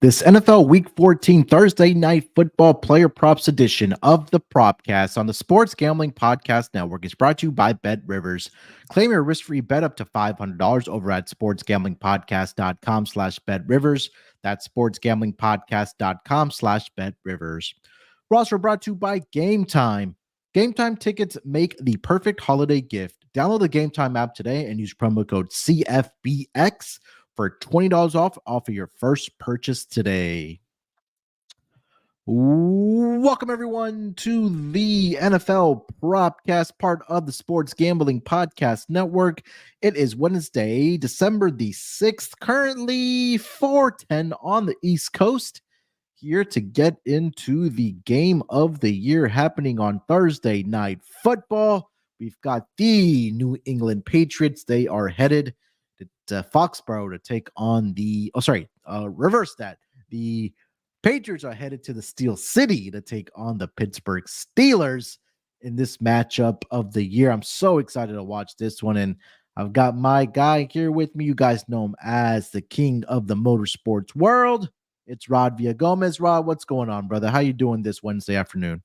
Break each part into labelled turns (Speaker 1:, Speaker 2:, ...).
Speaker 1: This NFL Week 14 Thursday Night Football Player Props edition of the Propcast on the Sports Gambling Podcast Network is brought to you by BetRivers. Claim your risk-free bet up to $500 over at sportsgamblingpodcast.com/BetRivers. That's sportsgamblingpodcast.com/BetRivers. We're also brought to you by Game Time. Game Time tickets make the perfect holiday gift. Download the Game Time app today and use promo code CFBX for $20 off of your first purchase today. Welcome, everyone, to the NFL Propcast, part of the Sports Gambling Podcast Network. It is Wednesday, December the 6th, currently 4:10 on the East Coast. Here to get into the game of the year happening on Thursday Night Football. We've got the New England Patriots. They are headed to Foxborough to take on reverse that. The Patriots are headed to the Steel City to take on the Pittsburgh Steelers in this matchup of the year. I'm so excited to watch this one, and I've got my guy here with me. You guys know him as the king of the motorsports world. It's Rod Villagomez. Rod, what's going on, brother? How you doing this Wednesday afternoon?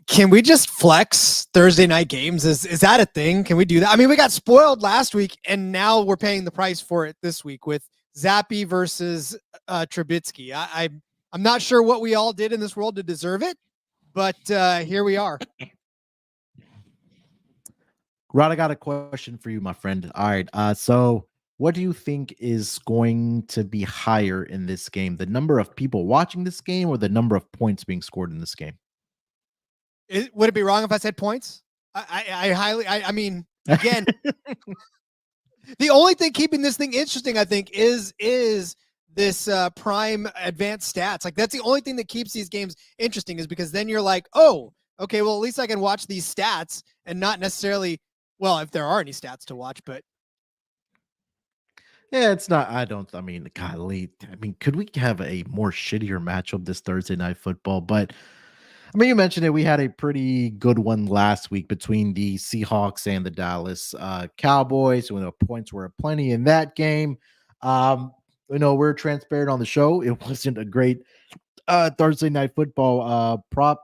Speaker 2: Can we just flex Thursday night games? Is that a thing? Can we do that? I mean, we got spoiled last week, and now we're paying the price for it this week with Zappe versus Trubisky. I'm not sure what we all did in this world to deserve it, but here we are.
Speaker 1: Rod, I got a question for you, my friend. All right, so what do you think is going to be higher in this game? The number of people watching this game or the number of points being scored in this game?
Speaker 2: Would it be wrong if I said points? I mean, again, the only thing keeping this thing interesting, I think, is this prime advanced stats. Like, that's the only thing that keeps these games interesting, is because then you're like, oh, okay, well, at least I can watch these stats and not necessarily, well, if there are any stats to watch, but.
Speaker 1: Yeah, it's not, golly, could we have a more shittier matchup this Thursday Night Football? But I mean, you mentioned it. We had a pretty good one last week between the Seahawks and the Dallas Cowboys. When the points were plenty in that game. We're transparent on the show. It wasn't a great Thursday Night Football prop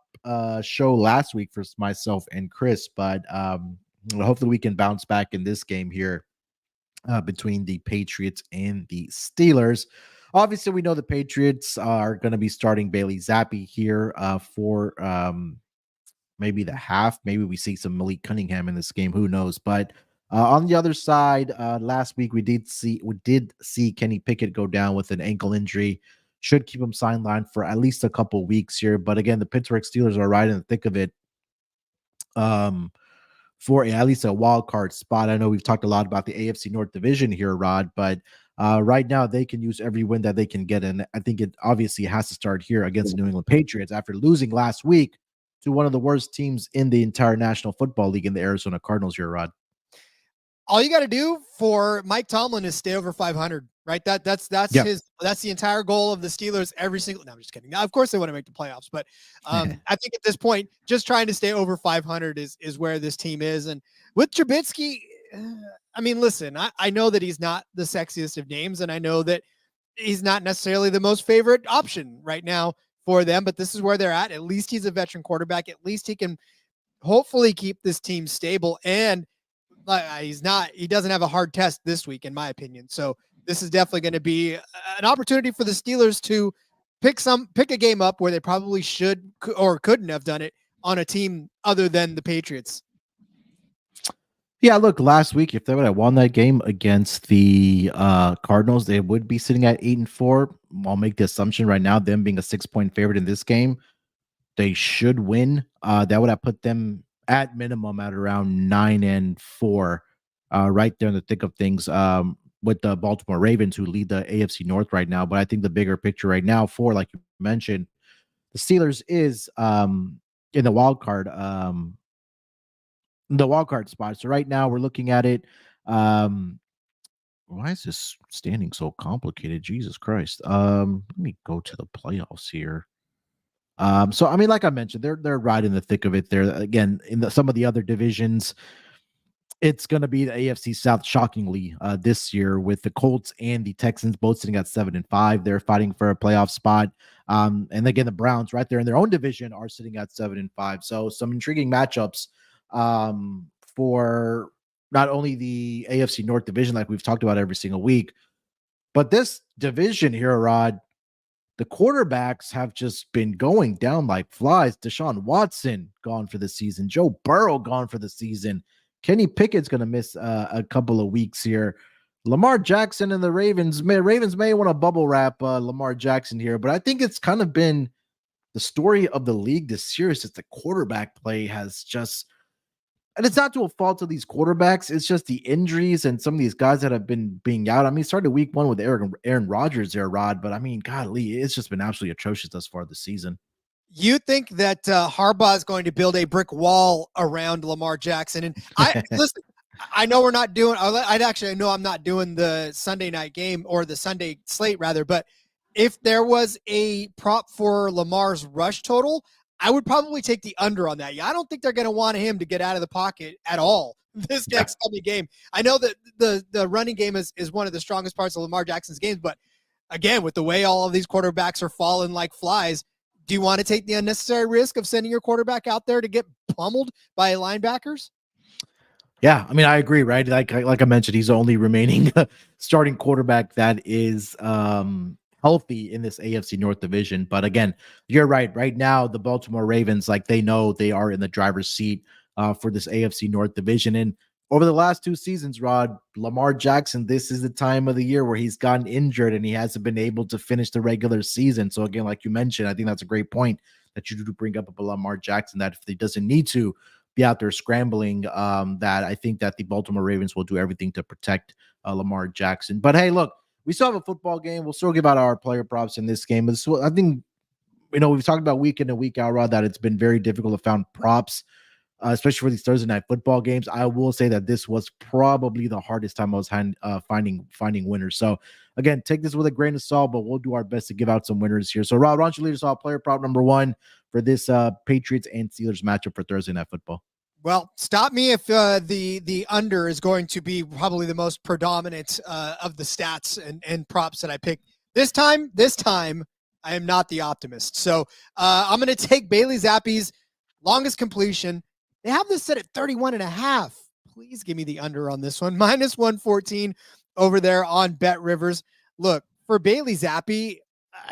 Speaker 1: show last week for myself and Chris, but hopefully we can bounce back in this game here between the Patriots and the Steelers. Obviously, we know the Patriots are going to be starting Bailey Zappe here for maybe the half. Maybe we see some Malik Cunningham in this game. Who knows? But on the other side, last week we did see Kenny Pickett go down with an ankle injury. Should keep him sidelined for at least a couple weeks here. But again, the Pittsburgh Steelers are right in the thick of it for at least a wild card spot. I know we've talked a lot about the AFC North Division here, Rod, but right now they can use every win that they can get. And I think it obviously has to start here against the New England Patriots after losing last week to one of the worst teams in the entire National Football League in the Arizona Cardinals here, Rod.
Speaker 2: All you got to do for Mike Tomlin is stay over 500, right? That's the entire goal of the Steelers every single. No, I'm just kidding. Now, of course they want to make the playoffs, but I think at this point, just trying to stay over 500 is where this team is. And with Trubisky, I mean, listen, I know that he's not the sexiest of names, and I know that he's not necessarily the most favorite option right now for them, but this is where they're at. At least he's a veteran quarterback. At least he can hopefully keep this team stable. And he doesn't have a hard test this week, in my opinion. So this is definitely going to be an opportunity for the Steelers to pick a game up where they probably should or couldn't have done it on a team other than the Patriots.
Speaker 1: Yeah, look, last week, if they would have won that game against the Cardinals, they would be sitting at 8-4. I'll make the assumption right now, them being a 6-point favorite in this game, they should win. That would have put them at minimum at around 9-4, right there in the thick of things, with the Baltimore Ravens, who lead the AFC North right now. But I think the bigger picture right now for, like you mentioned, the Steelers is in the wild card spot. So right now we're looking at it. Um, why is this standing so complicated? Jesus Christ. Let me go to the playoffs here. So I mean, like I mentioned, they're right in the thick of it. There again in some of the other divisions, it's going to be the AFC South, shockingly, this year, with the Colts and the Texans both sitting at 7-5. They're fighting for a playoff spot. And again, the Browns, right there in their own division, are sitting at 7-5. So some intriguing matchups for not only the AFC North division, like we've talked about every single week, but this division here, Rod. The quarterbacks have just been going down like flies. Deshaun Watson gone for the season. Joe Burrow gone for the season. Kenny Pickett's going to miss a couple of weeks here. Lamar Jackson and the Ravens may want to bubble wrap Lamar Jackson here, but I think it's kind of been the story of the league this year is that the quarterback play has just, and it's not to a fault of these quarterbacks. It's just the injuries and some of these guys that have been being out. I mean, started week one with Aaron Rodgers there, Rod, but I mean, golly, it's just been absolutely atrocious thus far this season.
Speaker 2: You think that Harbaugh is going to build a brick wall around Lamar Jackson? And I listen. I know we're not doing. I know I'm not doing the Sunday night game or the Sunday slate rather. But if there was a prop for Lamar's rush total, I would probably take the under on that. Yeah, I don't think they're going to want him to get out of the pocket at all this next coming game. I know that the running game is one of the strongest parts of Lamar Jackson's games, but again, with the way all of these quarterbacks are falling like flies, do you want to take the unnecessary risk of sending your quarterback out there to get pummeled by linebackers?
Speaker 1: Yeah, I mean, I agree, right? Like I mentioned, he's the only remaining starting quarterback that is healthy in this AFC North division. But again, you're right. Right now, the Baltimore Ravens, like they know they are in the driver's seat for this AFC North division. And over the last two seasons, Rod, Lamar Jackson, this is the time of the year where he's gotten injured and he hasn't been able to finish the regular season. So again, like you mentioned, I think that's a great point that you do bring up about Lamar Jackson, that if he doesn't need to be out there scrambling, that I think that the Baltimore Ravens will do everything to protect Lamar Jackson. But hey, look, we still have a football game. We'll still give out our player props in this game. I think, we've talked about week in and week out, Rod, that it's been very difficult to find props, especially for these Thursday night football games. I will say that this was probably the hardest time I was finding winners. So again, take this with a grain of salt, but we'll do our best to give out some winners here. So Rod, why don't you lead us off player prop number one for this Patriots and Steelers matchup for Thursday night football?
Speaker 2: Well, stop me if the under is going to be probably the most predominant of the stats and props that I pick. This time, I am not the optimist. So I'm going to take Bailey Zappe's longest completion. They have this set at 31.5. Please give me the under on this one. Minus 114 over there on Bet Rivers. Look, for Bailey Zappe,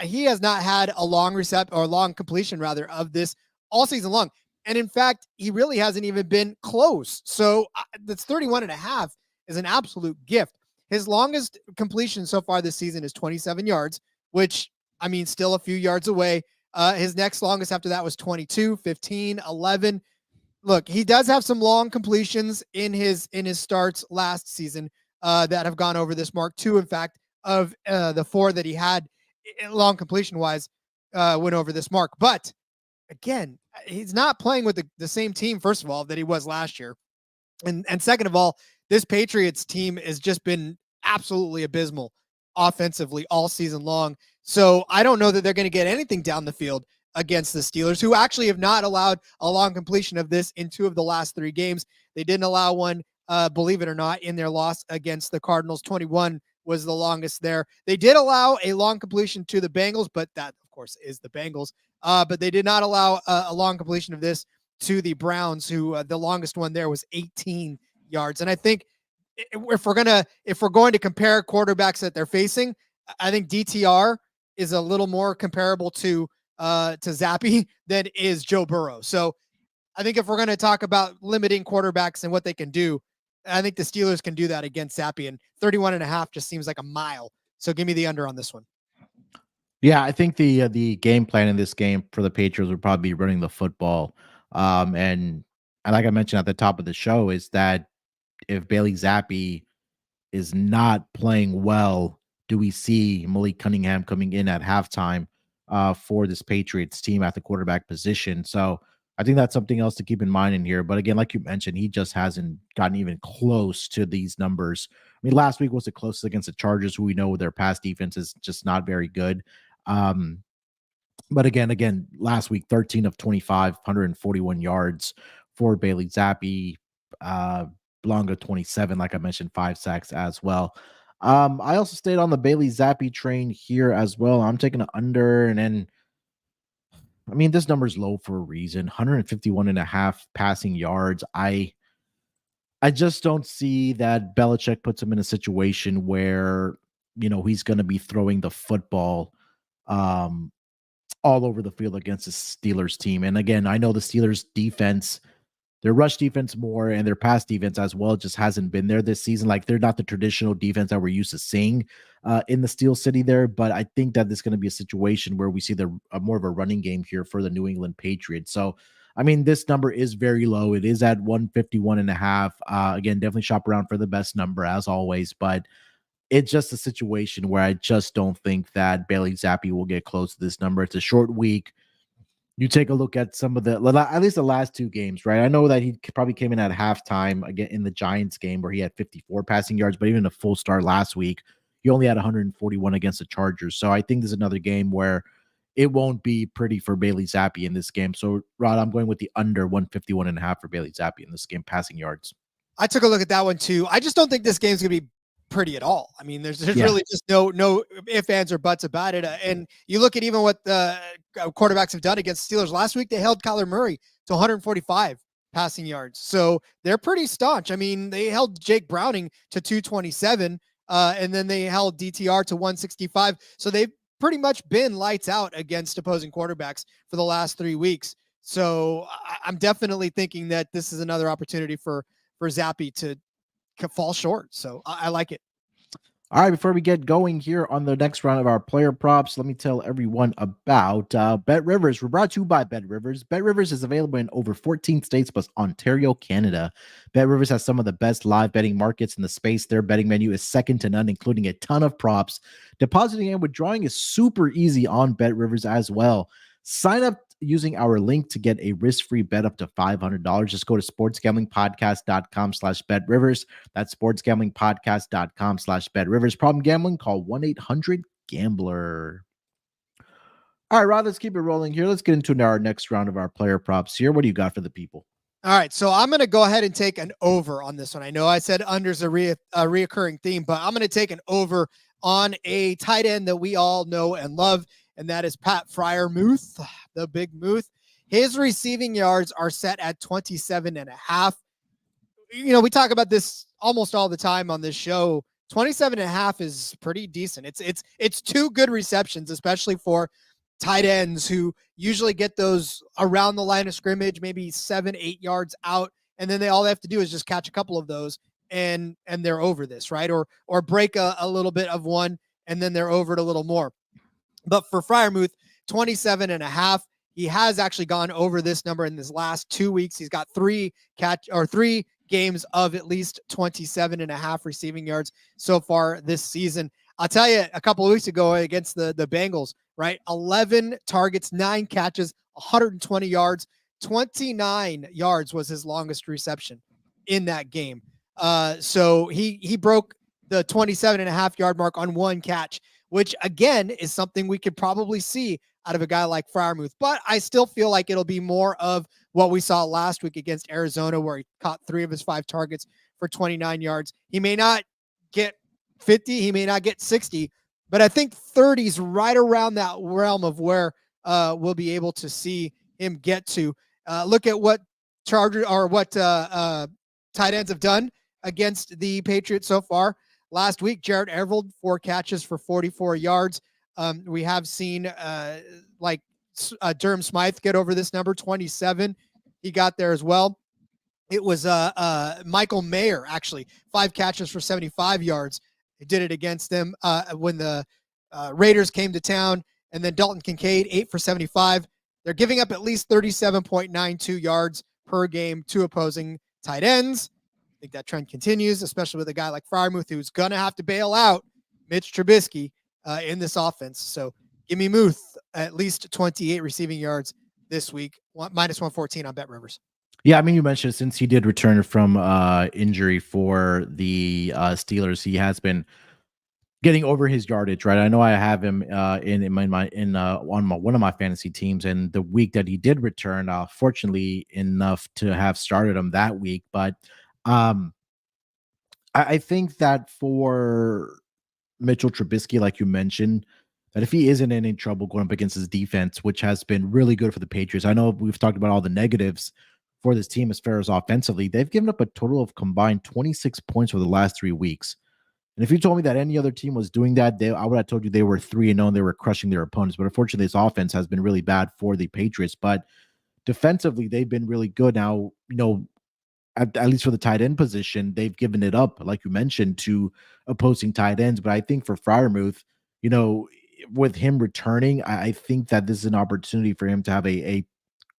Speaker 2: he has not had a long completion rather of this all season long. And in fact, he really hasn't even been close. So that's 31.5 is an absolute gift. His longest completion so far this season is 27 yards, which, I mean, still a few yards away. His next longest after that was 22, 15, 11. Look, he does have some long completions in his starts last season that have gone over this mark. Two, in fact, of the four that he had long completion wise went over this mark. But again, he's not playing with the same team, first of all, that he was last year. And second of all, this Patriots team has just been absolutely abysmal offensively all season long. So I don't know that they're going to get anything down the field against the Steelers, who actually have not allowed a long completion of this in two of the last three games. They didn't allow one, believe it or not, in their loss against the Cardinals. 21 was the longest there. They did allow a long completion to the Bengals, but that, of course, is the Bengals. But they did not allow a long completion of this to the Browns, who the longest one there was 18 yards. And I think if we're going to compare quarterbacks that they're facing, I think DTR is a little more comparable to Zappe than is Joe Burrow. So I think if we're going to talk about limiting quarterbacks and what they can do, I think the Steelers can do that against Zappe, and 31.5 just seems like a mile. So give me the under on this one.
Speaker 1: Yeah, I think the game plan in this game for the Patriots would probably be running the football. And like I mentioned at the top of the show, is that if Bailey Zappi is not playing well, do we see Malik Cunningham coming in at halftime for this Patriots team at the quarterback position? So I think that's something else to keep in mind in here. But again, like you mentioned, he just hasn't gotten even close to these numbers. I mean, last week was the closest against the Chargers, who we know their pass defense is just not very good. Um, but again, last week, 13 of 25, 141 yards for Bailey Zappi. Uh, Blanca 27, like I mentioned, 5 sacks as well. I also stayed on the Bailey Zappi train here as well. I'm taking an under, and then I mean, this number is low for a reason. 151.5 passing yards. I just don't see that Belichick puts him in a situation where he's going to be throwing the football um all over the field against the Steelers team. And again, I know the Steelers defense, their rush defense more and their pass defense as well just hasn't been there this season. Like, they're not the traditional defense that we're used to seeing in the Steel City there. But I think that this is going to be a situation where we see the more of a running game here for the New England Patriots. So, I mean, this number is very low. It is at 151.5. Again, definitely shop around for the best number as always. But it's just a situation where I just don't think that Bailey Zappi will get close to this number. It's a short week. You take a look at some of at least the last two games, right? I know that he probably came in at halftime again in the Giants game where he had 54 passing yards, but even a full start last week, he only had 141 against the Chargers. So I think there's another game where it won't be pretty for Bailey Zappi in this game. So, Rod, I'm going with the under 151.5 for Bailey Zappi in this game, passing yards.
Speaker 2: I took a look at that one too. I just don't think this game's going to be pretty at all. I mean, there's really just no ifs, ands, or buts about it. And you look at even what the quarterbacks have done against Steelers last week. They held Kyler Murray to 145 passing yards. So they're pretty staunch. I mean, they held Jake Browning to 227, and then they held DTR to 165. So they've pretty much been lights out against opposing quarterbacks for the last 3 weeks. So I'm definitely thinking that this is another opportunity for Zappi to fall short. So I like it.
Speaker 1: All right, before we get going here on the next round of our player props, let me tell everyone about Bet Rivers. We're brought to you by Bet Rivers. Bet Rivers is available in over 14 states plus Ontario, Canada. Bet Rivers has some of the best live betting markets in the space. Their betting menu is second to none, including a ton of props. Depositing and withdrawing is super easy on Bet Rivers as well. Sign up using our link to get a risk-free bet up to $500. Just go to sportsgamblingpodcast.com/betrivers. That's sportsgamblingpodcast.com/betrivers. Problem gambling? Call 1-800-GAMBLER. All right, Rod, let's keep it rolling here. Let's get into our next round of our player props here. What do you got for the people?
Speaker 2: All right, so I'm going to go ahead and take an over on this one. I know I said under's a reoccurring theme, but I'm going to take an over on a tight end that we all know and love, and that is Pat Freiermuth, the big Muth. His receiving yards are set at 27.5. You know, we talk about this almost all the time on this show. 27.5 is pretty decent. It's two good receptions, especially for tight ends who usually get those around the line of scrimmage, maybe 7-8 yards out, and then all they have to do is just catch a couple of those, and they're over this, right? Or break a little bit of one, and then they're over it a little more. But for Freiermuth, 27.5, he has actually gone over this number in his last 2 weeks. He's got three games of at least 27.5 receiving yards so far this season. I'll tell you, a couple of weeks ago against the Bengals, right? 11 targets, 9 catches, 120 yards, 29 yards was his longest reception in that game. So he broke the 27.5 yard mark on one catch, which again is something we could probably see out of a guy like Freiermuth. But I still feel like it'll be more of what we saw last week against Arizona, where he caught 3 of his 5 targets for 29 yards. He may not get 50, he may not get 60, but I think 30 is right around that realm of where we'll be able to see him get to. Look at what tight ends have done against the Patriots so far. Last week, Jared Everett, 4 catches for 44 yards. We have seen Durham Smythe get over this number, 27. he got there as well. It was Michael Mayer, actually, 5 catches for 75 yards. He did it against them when the Raiders came to town. And then Dalton Kincaid, 8 for 75. They're giving up at least 37.92 yards per game to opposing tight ends. I think that trend continues, especially with a guy like Freiermuth, who's going to have to bail out Mitch Trubisky in this offense. So give me Muth at least 28 receiving yards this week, minus 114 on BetRivers.
Speaker 1: Yeah, I mean, you mentioned since he did return from injury for the Steelers, he has been getting over his yardage, right? I know I have him on one of my fantasy teams, and the week that he did return, fortunately enough to have started him that week. But I think that for Mitchell Trubisky, like you mentioned, that if he isn't in any trouble going up against his defense, which has been really good for the Patriots, I know we've talked about all the negatives for this team as far as offensively. They've given up a total of combined 26 points over the last 3 weeks. And if you told me that any other team was doing that, I would have told you they were 3-0 and they were crushing their opponents. But unfortunately, this offense has been really bad for the Patriots. But defensively, they've been really good. Now, at least for the tight end position, they've given it up, like you mentioned, to opposing tight ends. But I think for Freiermuth, with him returning, I think that this is an opportunity for him to have a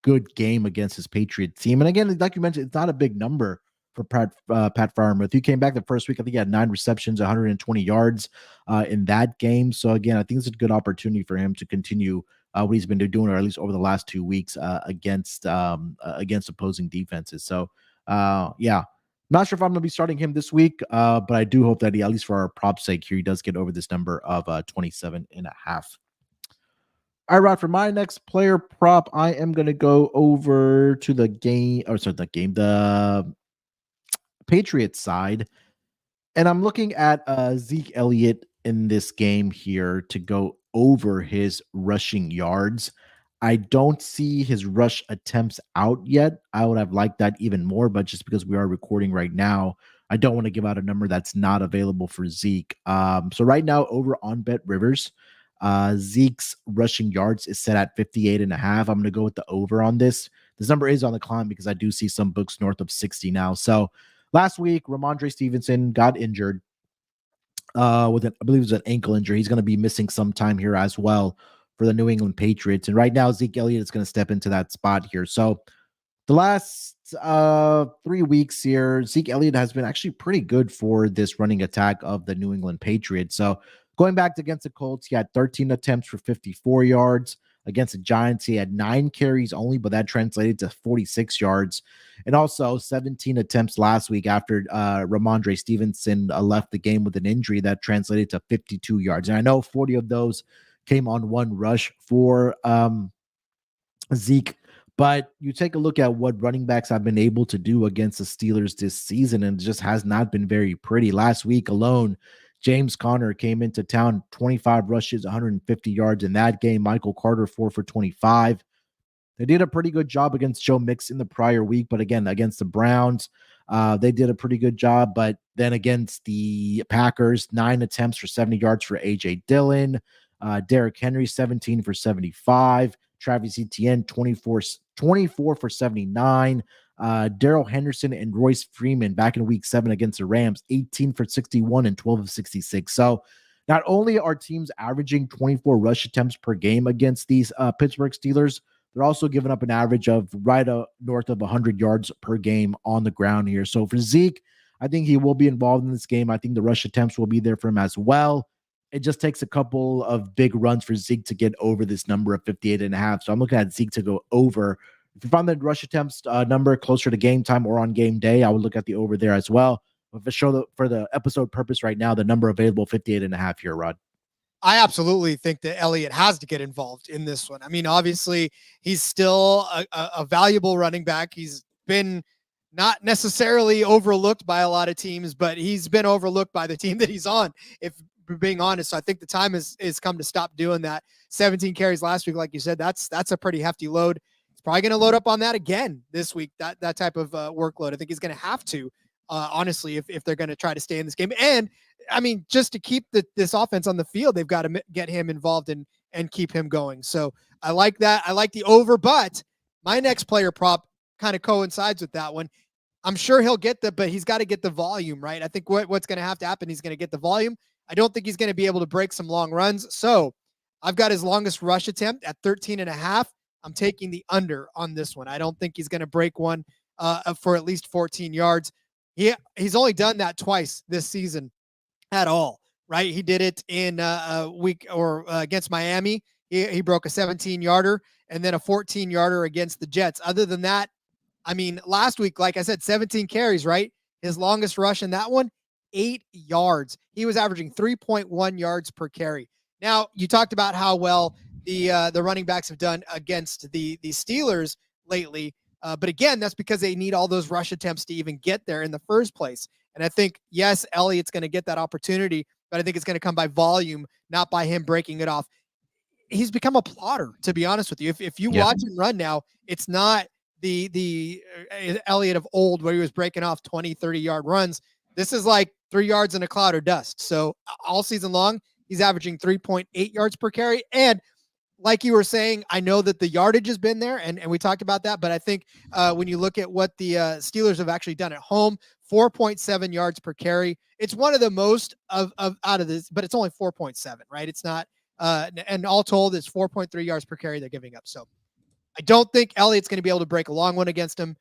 Speaker 1: good game against his Patriot team. And again, like you mentioned, it's not a big number for Pat Freiermuth. He came back the first week. I think he had 9 receptions, 120 yards in that game. So again, I think it's a good opportunity for him to continue what he's been doing, or at least over the last 2 weeks against opposing defenses. So yeah, not sure if I'm going to be starting him this week, but I do hope that he, at least for our prop sake here, he does get over this number of 27.5. All right, Rod, for my next player prop, I am going to go over to the Patriots side. And I'm looking at Zeke Elliott in this game here to go over his rushing yards. I don't see his rush attempts out yet. I would have liked that even more, but just because we are recording right now, I don't want to give out a number that's not available for Zeke. So right now, over on BetRivers, Zeke's rushing yards is set at 58.5. I'm going to go with the over on this. This number is on the climb because I do see some books north of 60 now. So last week, Ramondre Stevenson got injured with I believe it was an ankle injury. He's going to be missing some time here as well for the New England Patriots. And right now, Zeke Elliott is going to step into that spot here. So the last 3 weeks here, Zeke Elliott has been actually pretty good for this running attack of the New England Patriots. So going back against the Colts, he had 13 attempts for 54 yards. Against the Giants, he had 9 carries only, but that translated to 46 yards. And also 17 attempts last week after Ramondre Stevenson left the game with an injury that translated to 52 yards. And I know 40 of those came on one rush for Zeke. But you take a look at what running backs have been able to do against the Steelers this season, and it just has not been very pretty. Last week alone, James Conner came into town, 25 rushes, 150 yards in that game. Michael Carter, 4 for 25. They did a pretty good job against Joe Mixon the prior week, but again, against the Browns, they did a pretty good job. But then against the Packers, 9 attempts for 70 yards for A.J. Dillon. Derrick Henry, 17 for 75. Travis Etienne, 24 for 79. Darrell Henderson and Royce Freeman back in week 7 against the Rams, 18 for 61 and 12 of 66. So not only are teams averaging 24 rush attempts per game against these Pittsburgh Steelers, they're also giving up an average of right north of 100 yards per game on the ground here. So for Zeke, I think he will be involved in this game. I think the rush attempts will be there for him as well. It just takes a couple of big runs for Zeke to get over this number of 58.5. So I'm looking at Zeke to go over. If you find the rush attempts number closer to game time or on game day, I would look at the over there as well. But for the episode purpose right now, the number available 58.5 here, Rod.
Speaker 2: I absolutely think that Elliott has to get involved in this one. I mean, obviously, he's still a valuable running back. He's been not necessarily overlooked by a lot of teams, but he's been overlooked by the team that he's on, if we're being honest. So I think the time is come to stop doing that. 17 carries last week, like you said, that's a pretty hefty load. He's probably going to load up on that again this week, that type of workload. I think he's going to have to, honestly, if they're going to try to stay in this game. And I mean, just to keep this offense on the field, they've got to get him involved and keep him going. So I like that. I like the over, but my next player prop kind of coincides with that one. I'm sure he'll get but he's got to get the volume, right? I think what's going to have to happen, he's going to get the volume. I don't think he's going to be able to break some long runs. So I've got his longest rush attempt at 13.5. I'm taking the under on this one. I don't think he's going to break one for at least 14 yards. He's only done that twice this season at all, right? He did it in a week or against Miami. He broke a 17-yarder and then a 14-yarder against the Jets. Other than that, I mean, last week, like I said, 17 carries, right? His longest rush in that one, 8 yards. He was averaging 3.1 yards per carry. Now, you talked about how well the running backs have done against the Steelers lately. But again, that's because they need all those rush attempts to even get there in the first place. And I think, yes, Elliott's going to get that opportunity, but I think it's going to come by volume, not by him breaking it off. He's become a plotter, to be honest with you. If you watch him run now, it's not the Elliott of old where he was breaking off 20, 30-yard runs. This is like 3 yards in a cloud of dust. So all season long, he's averaging 3.8 yards per carry. And like you were saying, I know that the yardage has been there, and we talked about that, but I think when you look at what the Steelers have actually done at home, 4.7 yards per carry. It's one of the most of out of this, but it's only 4.7, right? It's not, and all told, it's 4.3 yards per carry they're giving up. So I don't think Elliott's going to be able to break a long one against him.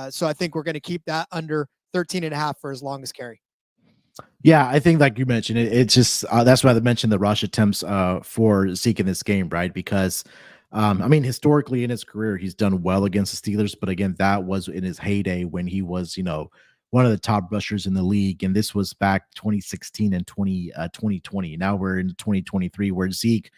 Speaker 2: So I think we're going to keep that under 13.5 for his longest carry.
Speaker 1: Yeah, I think like you mentioned, it's just that's why I mentioned the rush attempts for Zeke in this game, right? Because I mean, historically in his career, he's done well against the Steelers, but again, that was in his heyday when he was, one of the top rushers in the league, and this was back 2016 and 2020. Now we're in 2023, where Zeke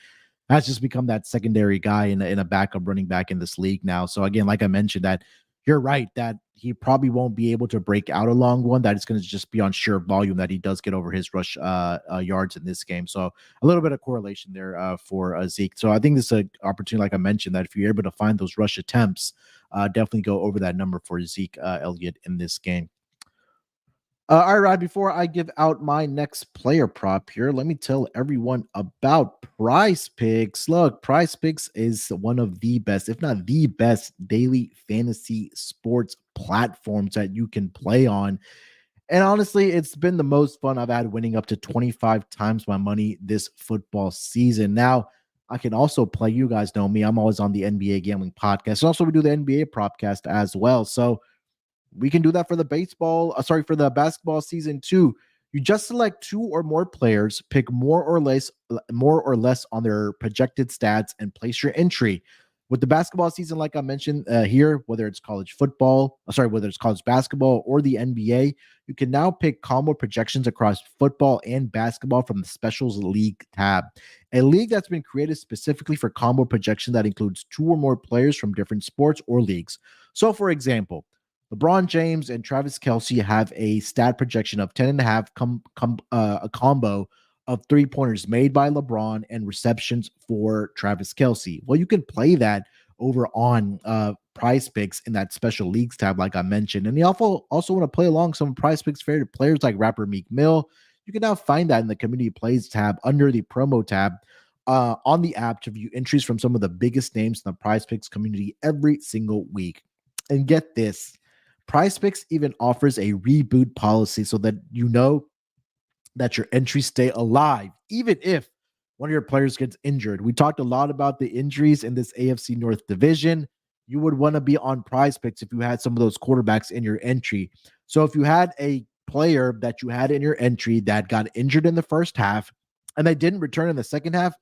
Speaker 1: has just become that secondary guy in a backup running back in this league now. So again, like I mentioned, that you're right that he probably won't be able to break out a long one. That it's going to just be on sheer volume that he does get over his rush yards in this game. So a little bit of correlation there for Zeke. So I think this is an opportunity, like I mentioned, that if you're able to find those rush attempts, definitely go over that number for Zeke Elliott in this game. All right, Rod, before I give out my next player prop here, let me tell everyone about PrizePicks. Look, PrizePicks is one of the best, if not the best, daily fantasy sports platforms that you can play on. And honestly, it's been the most fun I've had, winning up to 25 times my money this football season. Now, I can also play. You guys know me. I'm always on the NBA Gambling Podcast. And also, we do the NBA Propcast as well. So, we can do that for the for the basketball season too. You just select 2 or more players, pick more or less on their projected stats, and place your entry. With the basketball season, like I mentioned here, whether it's college basketball or the NBA, you can now pick combo projections across football and basketball from the Specials League tab, a league that's been created specifically for combo projection that includes 2 or more players from different sports or leagues. So, for example, LeBron James and Travis Kelce have a stat projection of 10.5, a combo of 3-pointers made by LeBron and receptions for Travis Kelce. Well, you can play that over on PrizePicks in that special leagues tab, like I mentioned. And you also want to play along some PrizePicks favorite players like rapper Meek Mill. You can now find that in the community plays tab under the promo tab on the app to view entries from some of the biggest names in the PrizePicks community every single week. And get this, PrizePicks even offers a reboot policy so that that your entries stay alive, even if one of your players gets injured. We talked a lot about the injuries in this AFC North division. You would want to be on PrizePicks if you had some of those quarterbacks in your entry. So if you had a player that you had in your entry that got injured in the first half and they didn't return in the second half,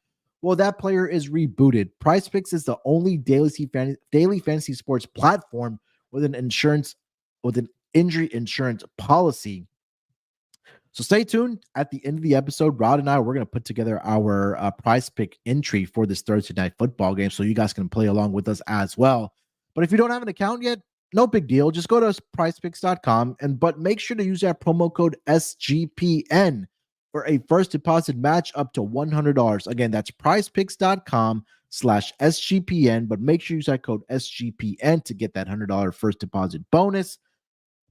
Speaker 1: well, that player is rebooted. PrizePicks is the only daily fantasy sports platform with an injury insurance policy. So stay tuned. At the end of the episode, Rod and I, we're going to put together our prize pick entry for this Thursday night football game, so you guys can play along with us as well. But if you don't have an account yet, no big deal. Just go to prizepicks.com, but make sure to use that promo code SGPN for a first deposit match up to $100. Again, that's prizepicks.com/SGPN, but make sure you use that code SGPN to get that $100 first deposit bonus.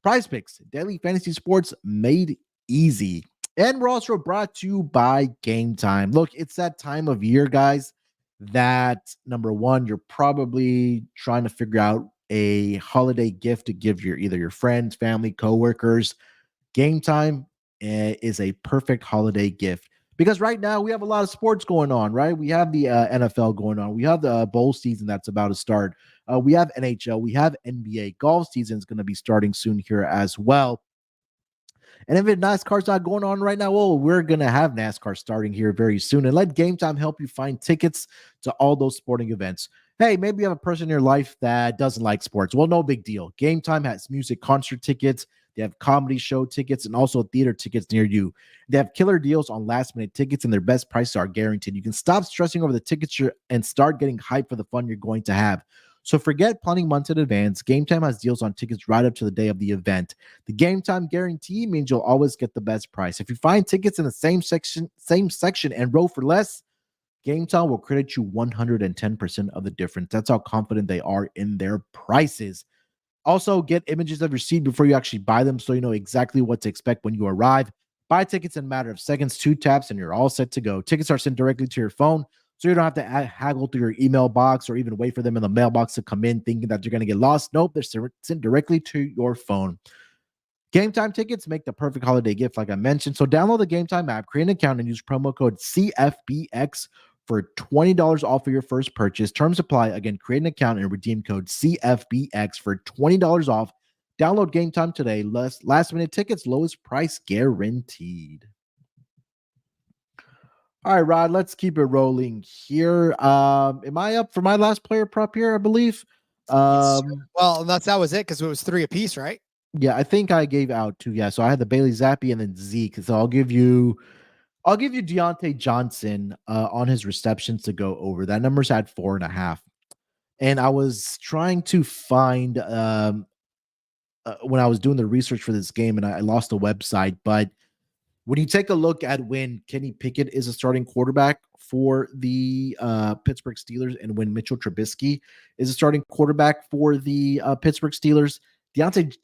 Speaker 1: PrizePicks, daily fantasy sports made easy. And we're also brought to you by Game Time. Look, it's that time of year, guys, that number one, you're probably trying to figure out a holiday gift to give either your friends, family, coworkers, Game Time is a perfect holiday gift because right now we have a lot of sports going on, right? We have the NFL going on. We have the bowl season that's about to start. We have NHL. We have NBA. Golf season is going to be starting soon here as well. And if NASCAR's not going on right now, well, we're going to have NASCAR starting here very soon. And let Game Time help you find tickets to all those sporting events. Hey, maybe you have a person in your life that doesn't like sports. Well, no big deal. Game Time has music concert tickets. They have comedy show tickets and also theater tickets near you. They have killer deals on last-minute tickets, and their best prices are guaranteed. You can stop stressing over the tickets and start getting hyped for the fun you're going to have. So forget planning months in advance. Game Time has deals on tickets right up to the day of the event. The Game Time guarantee means you'll always get the best price. If you find tickets in the same section and row for less, Game Time will credit you 110% of the difference. That's how confident they are in their prices. Also, get images of your seat before you actually buy them so you know exactly what to expect when you arrive. Buy tickets in a matter of seconds, 2 taps, and you're all set to go. Tickets are sent directly to your phone, so you don't have to haggle through your email box or even wait for them in the mailbox to come in thinking that you're going to get lost. Nope, they're sent directly to your phone. Game Time tickets make the perfect holiday gift, like I mentioned. So download the Game Time app, create an account, and use promo code CFBX for $20 off of your first purchase. Terms apply. Again, create an account and redeem code CFBX for $20 off. Download Game Time today. Last minute tickets, lowest price guaranteed. All right, Rod, let's keep it rolling here. Am I up for my last player prop here, I believe?
Speaker 2: Yes, well, that was it because it was 3 apiece, right?
Speaker 1: Yeah, I think I gave out 2. Yeah, so I had the Bailey Zappi and then Zeke. So I'll give you Deontay Johnson on his receptions to go over. That number's at 4.5. And I was trying to find when I was doing the research for this game, and I lost the website. But when you take a look at when Kenny Pickett is a starting quarterback for the Pittsburgh Steelers and when Mitchell Trubisky is a starting quarterback for the Pittsburgh Steelers, Deontay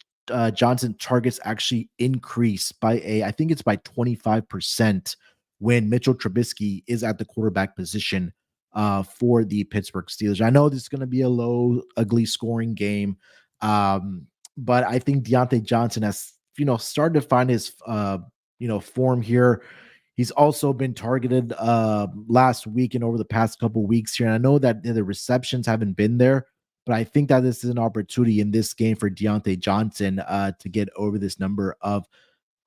Speaker 1: Johnson targets actually increase by I think it's by 25% when Mitchell Trubisky is at the quarterback position for the Pittsburgh Steelers. I know this is going to be a low, ugly scoring game, but I think Deontay Johnson has, started to find his, form here. He's also been targeted last week and over the past couple weeks here. And I know that the receptions haven't been there, but I think that this is an opportunity in this game for Deontay Johnson to get over this number of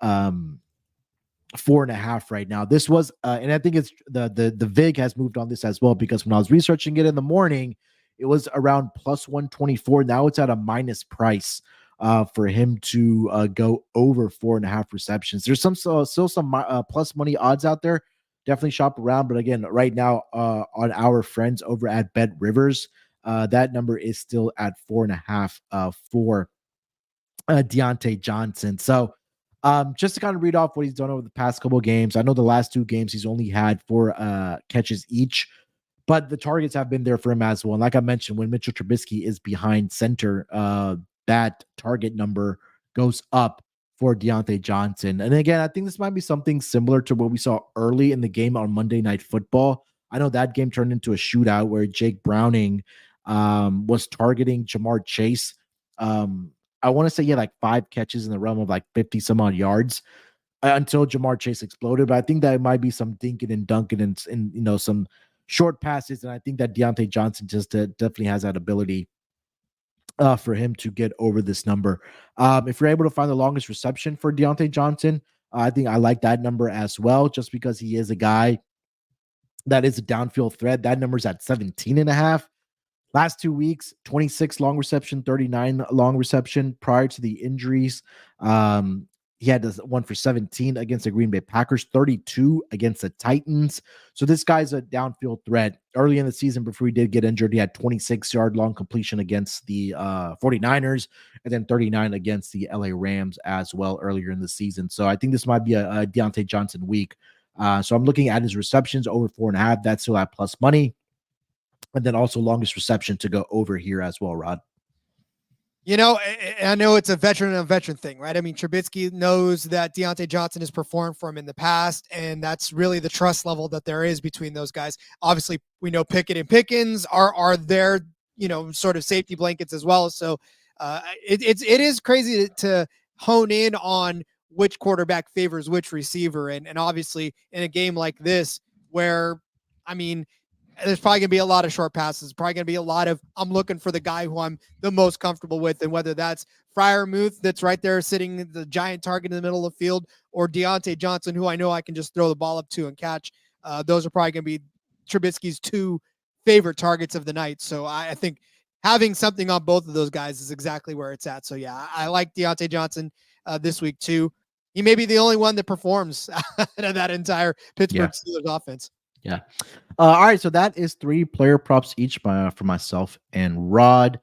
Speaker 1: 4.5 right now. This was, and I think it's the VIG has moved on this as well, because when I was researching it in the morning, it was around plus 124. Now it's at a minus price for him to go over 4.5 receptions. There's still some plus money odds out there. Definitely shop around. But again, right now on our friends over at Bet Rivers, that number is still at 4.5 for Deontay Johnson. So just to kind of read off what he's done over the past couple of games. I know the last 2 games he's only had 4 catches each, but the targets have been there for him as well. And like I mentioned, when Mitchell Trubisky is behind center, that target number goes up for Deontay Johnson. And again, I think this might be something similar to what we saw early in the game on Monday Night Football. I know that game turned into a shootout where Jake Browning was targeting Jamar Chase. I want to say he had like 5 catches in the realm of like 50 some odd yards until Jamar Chase exploded. But I think that it might be some dinking and dunking and some short passes. And I think that Deontay Johnson just definitely has that ability for him to get over this number. If you're able to find the longest reception for Deontay Johnson, I think I like that number as well, just because he is a guy that is a downfield threat. That number's at 17.5. Last 2 weeks, 26 long reception, 39 long reception prior to the injuries. He had one for 17 against the Green Bay Packers, 32 against the Titans. So this guy's a downfield threat. Early in the season, before he did get injured, he had 26-yard long completion against the 49ers and then 39 against the LA Rams as well earlier in the season. So I think this might be a Deontay Johnson week. So I'm looking at his receptions over 4.5. That's still at plus money. And then also longest reception to go over here as well, Rod.
Speaker 2: I know it's a veteran thing, right? I mean, Trubisky knows that Deontay Johnson has performed for him in the past, and that's really the trust level that there is between those guys. Obviously, we know Pickett and Pickens are there sort of safety blankets as well. So it is crazy to hone in on which quarterback favors which receiver. And obviously in a game like this where, I mean, there's probably going to be a lot of short passes, probably going to be a lot of, I'm looking for the guy who I'm the most comfortable with. And whether that's Freiermuth, that's right there sitting the giant target in the middle of the field, or Deontay Johnson, who I know I can just throw the ball up to and catch. Those are probably going to be Trubisky's two favorite targets of the night. So I think having something on both of those guys is exactly where it's at. So yeah, I like Deontay Johnson this week too. He may be the only one that performs out of that entire Pittsburgh Steelers offense.
Speaker 1: Yeah. All right. So that is 3 player props each for myself and Rod.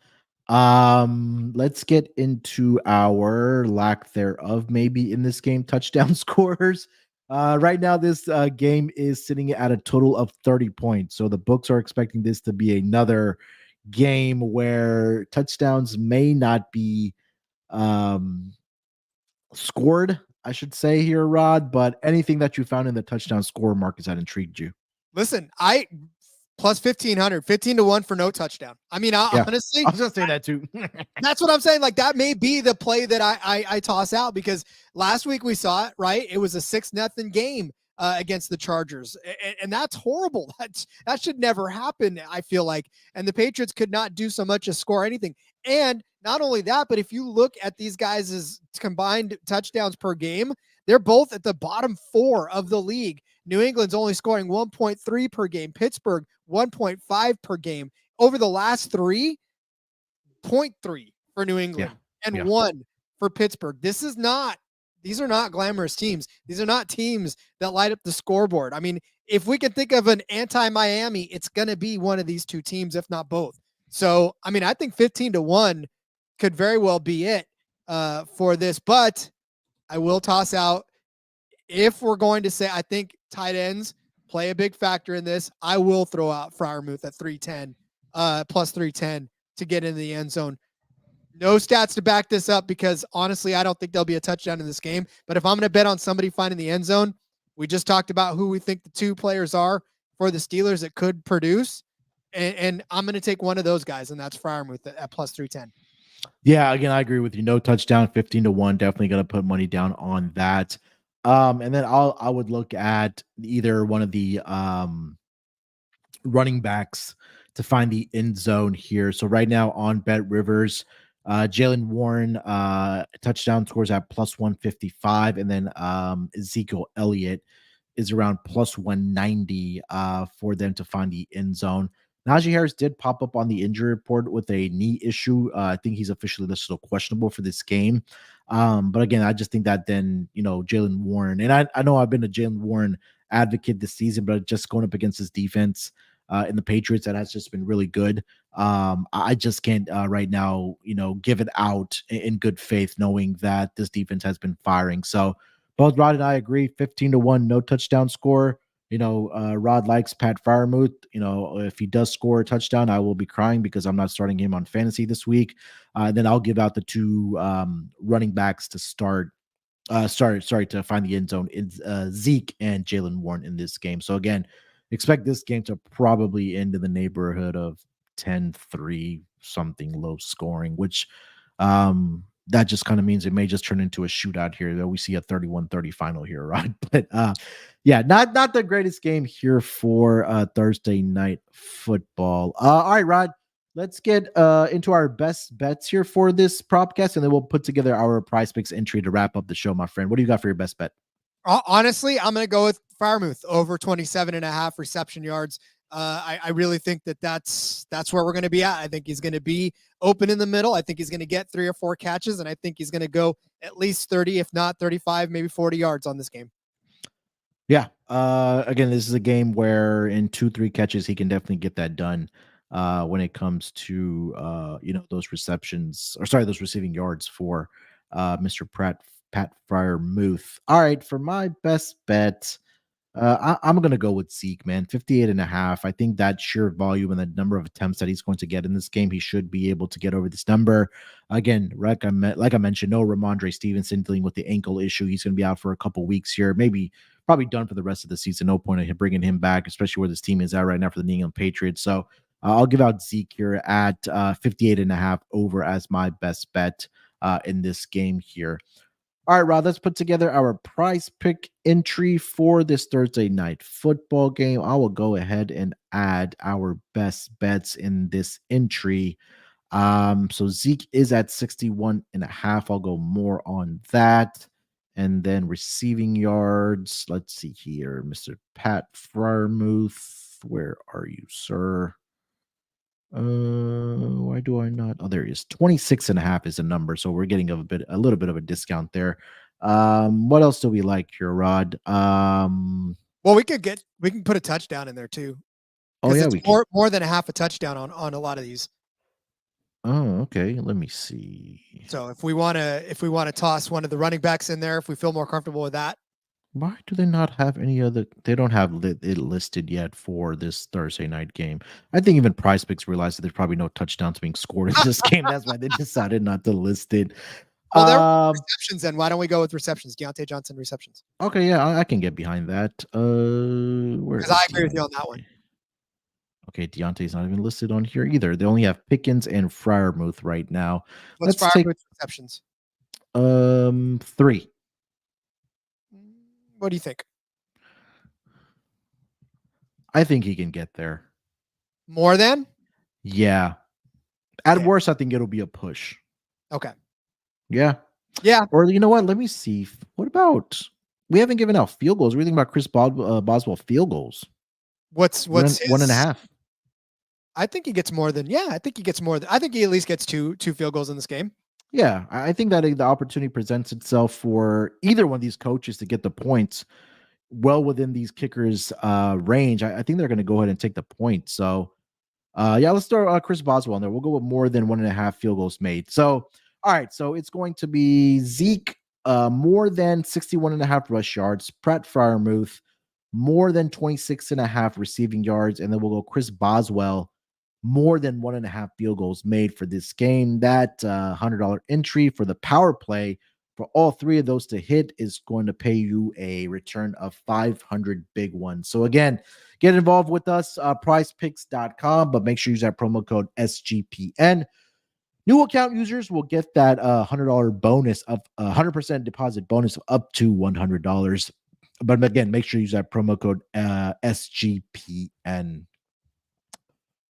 Speaker 1: Let's get into our lack thereof, maybe in this game, touchdown scorers. Right now, this game is sitting at a total of 30 points. So the books are expecting this to be another game where touchdowns may not be scored, I should say here, Rod, but anything that you found in the touchdown score markets that intrigued you.
Speaker 2: Listen, plus 1,500, 15 to 1 for no touchdown. I mean, honestly,
Speaker 1: I was gonna say that too.
Speaker 2: That's what I'm saying. Like, that may be the play that I toss out, because last week we saw it, right? It was a 6-0 game against the Chargers. And that's horrible. That should never happen, I feel like. And the Patriots could not do so much as score anything. And not only that, but if you look at these guys' combined touchdowns per game, they're both at the bottom 4 of the league. New England's only scoring 1.3 per game. Pittsburgh, 1.5 per game. Over the last 3, 0.3 for New England and 1 for Pittsburgh. These are not glamorous teams. These are not teams that light up the scoreboard. I mean, if we can think of an anti-Miami, it's going to be one of these 2 teams, if not both. So, I mean, I think 15 to 1 could very well be it for this, but I will toss out, if we're going to say, I think tight ends play a big factor in this, I will throw out Freiermuth at 310, plus 310 to get in the end zone. No stats to back this up, because honestly, I don't think there'll be a touchdown in this game. But if I'm going to bet on somebody finding the end zone, we just talked about who we think the 2 players are for the Steelers that could produce. And I'm going to take one of those guys, and that's Freiermuth at plus 310.
Speaker 1: Yeah, again, I agree with you. No touchdown, 15 to 1. Definitely going to put money down on that. And then I would look at either one of the running backs to find the end zone here. So right now on Bet Rivers, Jalen Warren touchdown scores at plus 155, and then Ezekiel Elliott is around plus 190 for them to find the end zone. Najee Harris did pop up on the injury report with a knee issue. I think he's officially listed questionable for this game. But again, I just think that then, Jalen Warren, and I know I've been a Jalen Warren advocate this season, but just going up against his defense in the Patriots, that has just been really good. I just can't right now, give it out in good faith, knowing that this defense has been firing. So both Rod and I agree, 15 to 1, no touchdown score. Rod likes Pat Freiermuth. If he does score a touchdown, I will be crying because I'm not starting him on fantasy this week. Then I'll give out the 2 running backs to start. To find the end zone. It's Zeke and Jalen Warren in this game. So again, expect this game to probably end in the neighborhood of 10-3, something low scoring, which that just kind of means it may just turn into a shootout here, that we see a 31-30 final here, right? But yeah, not the greatest game here for Thursday night football. All right, Rod, let's get into our best bets here for this propcast, and then we'll put together our PrizePicks entry to wrap up the show, my friend. What do you got for your best bet?
Speaker 2: Honestly, I'm going to go with Freiermuth over 27.5 reception yards. I really think that's where we're going to be at. I think he's going to be open in the middle. I think he's going to get 3 or 4 catches, and I think he's going to go at least 30, if not 35, maybe 40 yards on this game.
Speaker 1: Yeah. Again, this is a game where in 2-3 catches, he can definitely get that done when it comes to, those those receiving yards for Mr. Pat Freiermuth. All right. For my best bet, I'm going to go with Zeke, man. 58.5. I think that sheer volume and the number of attempts that he's going to get in this game, he should be able to get over this number. Again, like I mentioned, no Ramondre Stevenson dealing with the ankle issue. He's going to be out for a couple weeks here, probably done for the rest of the season. No point in bringing him back, especially where this team is at right now for the New England Patriots. So I'll give out Zeke here at 58.5 over as my best bet in this game here. All right, Rod, let's put together our prize pick entry for this Thursday night football game. I will go ahead and add our best bets in this entry. So Zeke is at 61.5. I'll go more on that. And then receiving yards. Let's see here. Mr. Pat Fryermuth. Where are you, sir? Why do I not? Oh, there he is. 26.5 is a number. So we're getting a little bit of a discount there. What else do we like here, Rod?
Speaker 2: Well, we can put a touchdown in there too.
Speaker 1: Oh yeah,
Speaker 2: it's
Speaker 1: we can.
Speaker 2: more than a half a touchdown on a lot of these.
Speaker 1: Oh, okay. Let me see.
Speaker 2: So if we want to toss one of the running backs in there, if we feel more comfortable with that.
Speaker 1: Why do they not have any other? They don't have it listed yet for this Thursday night game. I think even PrizePicks realized that there's probably no touchdowns being scored in this game. That's why they decided not to list it.
Speaker 2: Well, there were receptions then. Why don't we go with receptions? Deontay Johnson receptions.
Speaker 1: Okay, yeah, I can get behind that.
Speaker 2: Because I agree with you on that one.
Speaker 1: Okay, Deontay's not even listed on here either. They only have Pickens and Fryermuth right now.
Speaker 2: Let's take receptions.
Speaker 1: 3.
Speaker 2: What do you think?
Speaker 1: I think he can get there.
Speaker 2: More than?
Speaker 1: Yeah. At worst, I think it'll be a push.
Speaker 2: Okay.
Speaker 1: Yeah.
Speaker 2: Yeah.
Speaker 1: Or you know what? Let me see. What about we haven't given out field goals. What do you think about Chris Boswell field goals?
Speaker 2: What's
Speaker 1: his? 1.5?
Speaker 2: I think he gets more than I think he at least gets two field goals in this game.
Speaker 1: Yeah, I think that the opportunity presents itself for either one of these coaches to get the points well within these kickers' range. I think they're going to go ahead and take the point. So, yeah, let's throw Chris Boswell in there. We'll go with more than 1.5 field goals made. So, all right, so it's going to be Zeke more than 61.5 rush yards, Pratt Fryermuth more than 26.5 receiving yards, and then we'll go Chris Boswell more than 1.5 field goals made for this game. That $100 entry for the power play for all three of those to hit is going to pay you a return of 500 big ones. So again, get involved with us, prizepicks.com, but make sure you use that promo code SGPN. New account users will get that $100 bonus of 100% deposit bonus of up to $100. But again, make sure you use that promo code SGPN.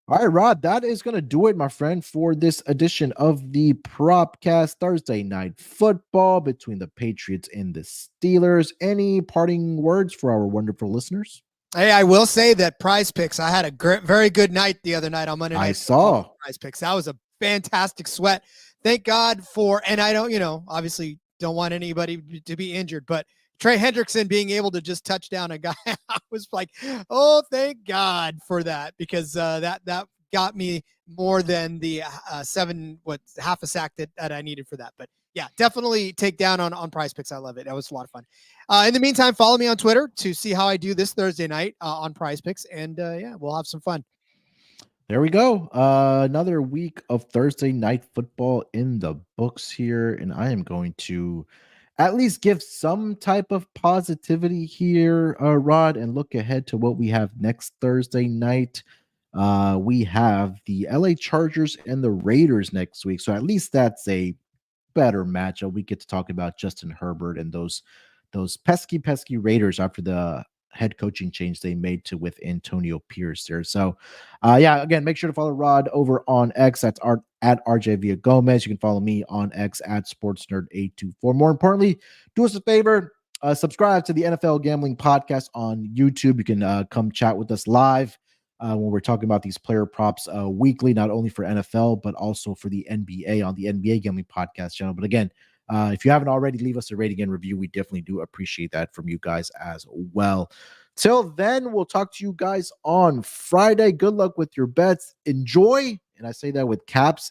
Speaker 1: All right, Rod, that is going to do it, my friend, for this edition of the Propcast Thursday Night Football between the Patriots and the Steelers. Any parting words for our wonderful listeners?
Speaker 2: Hey, I will say that PrizePicks, I had a very good night the other night on Monday Night.
Speaker 1: I saw
Speaker 2: PrizePicks. That was a fantastic sweat. Thank God and I don't, obviously don't want anybody to be injured, but Trey Hendrickson being able to just touch down a guy, I was like, oh, thank God for that, because that got me more than the half a sack that I needed for that. But yeah, definitely take down on PrizePicks. I love it. That was a lot of fun. In the meantime, follow me on Twitter to see how I do this Thursday night on PrizePicks, and yeah, we'll have some fun.
Speaker 1: There we go. Another week of Thursday night football in the books here, and I am going to at least give some type of positivity here, Rod, and look ahead to what we have next Thursday night. We have the LA Chargers and the Raiders next week. So at least that's a better matchup. We get to talk about Justin Herbert and those pesky Raiders after the head coaching change they made with Antonio Pierce there. So yeah, again, make sure to follow Rod over on X. That's at RJ Villa Gomez. You can follow me on X at SportsNerd824. More importantly, do us a favor, subscribe to the NFL Gambling Podcast on YouTube. You can come chat with us live when we're talking about these player props weekly, not only for NFL, but also for the NBA on the NBA Gambling Podcast channel. But again, if you haven't already, leave us a rating and review. We definitely do appreciate that from you guys as well. Till then, we'll talk to you guys on Friday. Good luck with your bets. Enjoy. And I say that with capital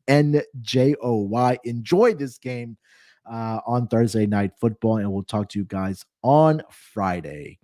Speaker 1: ENJOY. Enjoy this game on Thursday Night Football. And we'll talk to you guys on Friday.